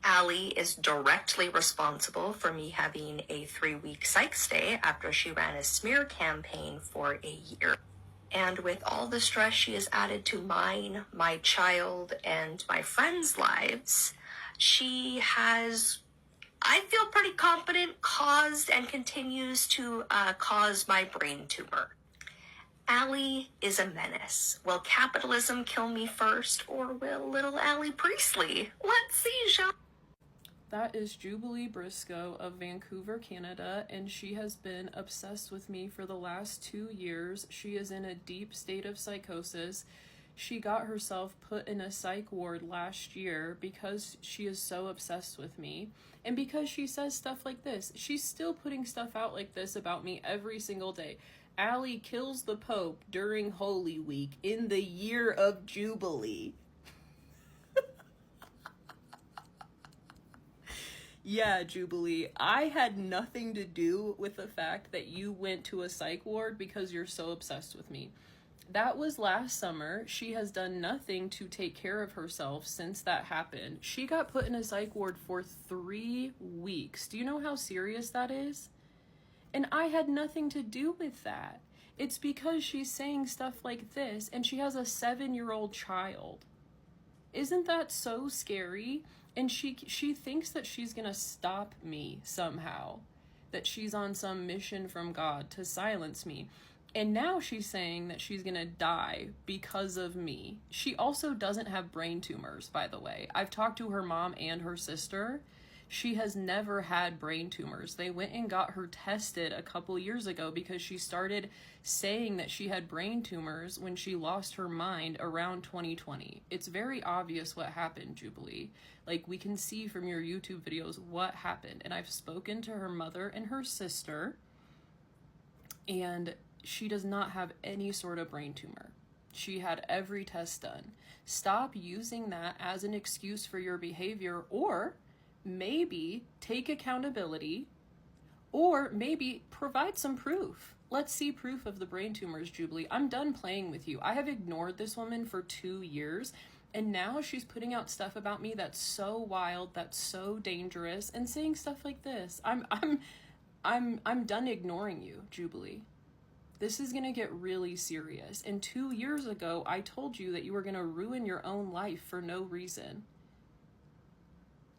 Allie is directly responsible for me having a 3-week psych stay after she ran a smear campaign for a year. And with all the stress she has added to mine, my child, and my friends' lives, she has, I feel pretty confident, caused and continues to cause my brain tumor. Allie is a menace. Will capitalism kill me first, or will little Allie Priestley? Let's see, Jean. That is Jubilee Briscoe of Vancouver, Canada, and she has been obsessed with me for the last 2 years. She is in a deep state of psychosis. She got herself put in a psych ward last year because she is so obsessed with me. And because she says stuff like this, she's still putting stuff out like this about me every single day. Allie kills the Pope during Holy Week in the year of Jubilee. Yeah, Jubilee, I had nothing to do with the fact that you went to a psych ward because you're so obsessed with me. That was last summer. She has done nothing to take care of herself since that happened. She got put in a psych ward for 3 weeks. Do you know how serious that is? And I had nothing to do with that. It's because she's saying stuff like this and she has a 7-year-old child. Isn't that so scary? And she thinks that she's gonna stop me somehow, that she's on some mission from God to silence me. And now she's saying that she's gonna die because of me. She also doesn't have brain tumors, by the way. I've talked to her mom and her sister. She has never had brain tumors. They went and got her tested a couple years ago because she started saying that she had brain tumors when she lost her mind around 2020. It's very obvious what happened, Jubilee. Like, we can see from your YouTube videos what happened. And I've spoken to her mother and her sister, and she does not have any sort of brain tumor. She had every test done. Stop using that as an excuse for your behavior, or maybe take accountability, or maybe provide some proof. Let's see proof of the brain tumors, Jubilee. I'm done playing with you. I have ignored this woman for 2 years, and now she's putting out stuff about me that's so wild, that's so dangerous, and saying stuff like this. I'm done ignoring you, Jubilee. This is gonna get really serious. And 2 years ago, I told you that you were gonna ruin your own life for no reason.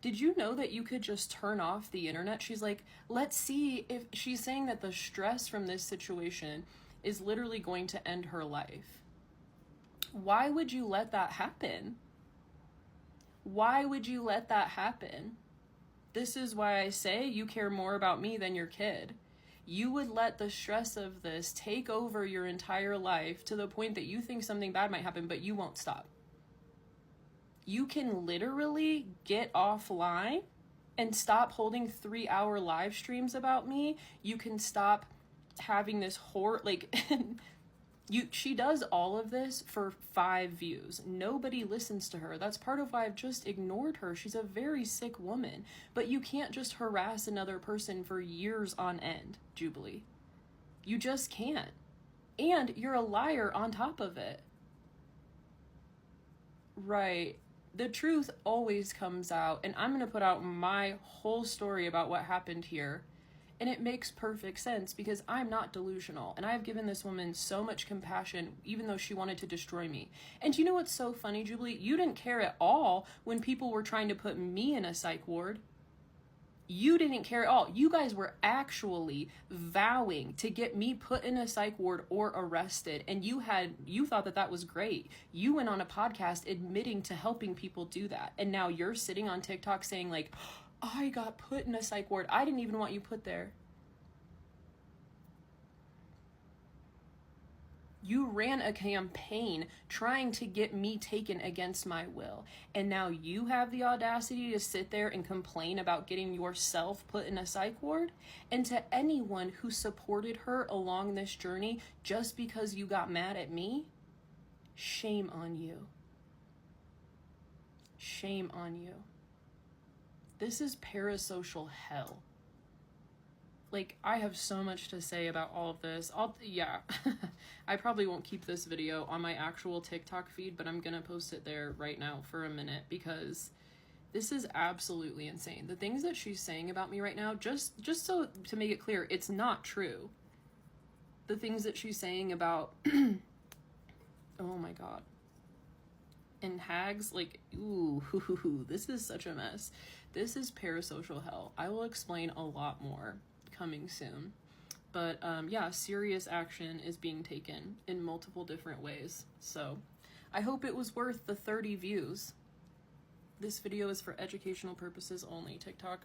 Did you know that you could just turn off the internet? She's like, let's see if she's saying that the stress from this situation is literally going to end her life. Why would you let that happen? Why would you let that happen? This is why I say you care more about me than your kid. You would let the stress of this take over your entire life to the point that you think something bad might happen, but you won't stop. You can literally get offline and stop holding 3-hour live streams about me. You can stop having this she does all of this for 5 views. Nobody listens to her. That's part of why I've just ignored her. She's a very sick woman. But you can't just harass another person for years on end, Jubilee. You just can't. And you're a liar on top of it. Right. The truth always comes out, and I'm going to put out my whole story about what happened here. And it makes perfect sense because I'm not delusional, and I've given this woman so much compassion even though she wanted to destroy me. And you know what's so funny, Jubilee? You didn't care at all when people were trying to put me in a psych ward. You didn't care at all. You guys were actually vowing to get me put in a psych ward or arrested. And you thought that that was great. You went on a podcast admitting to helping people do that. And now you're sitting on TikTok saying like, I got put in a psych ward. I didn't even want you put there. You ran a campaign trying to get me taken against my will. And now you have the audacity to sit there and complain about getting yourself put in a psych ward? And to anyone who supported her along this journey just because you got mad at me, shame on you. Shame on you. This is parasocial hell. Like, I have so much to say about all of this. I probably won't keep this video on my actual TikTok feed, but I'm gonna post it there right now for a minute because This is absolutely insane. The things that she's saying about me right now, just so to make it clear, it's not true. The things that she's saying about oh my god. And hags, like, ooh, this is such a mess. This is parasocial hell. I will explain a lot more coming soon. But yeah, serious action is being taken in multiple different ways. So I hope it was worth the 30 views. This video is for educational purposes only. TikTok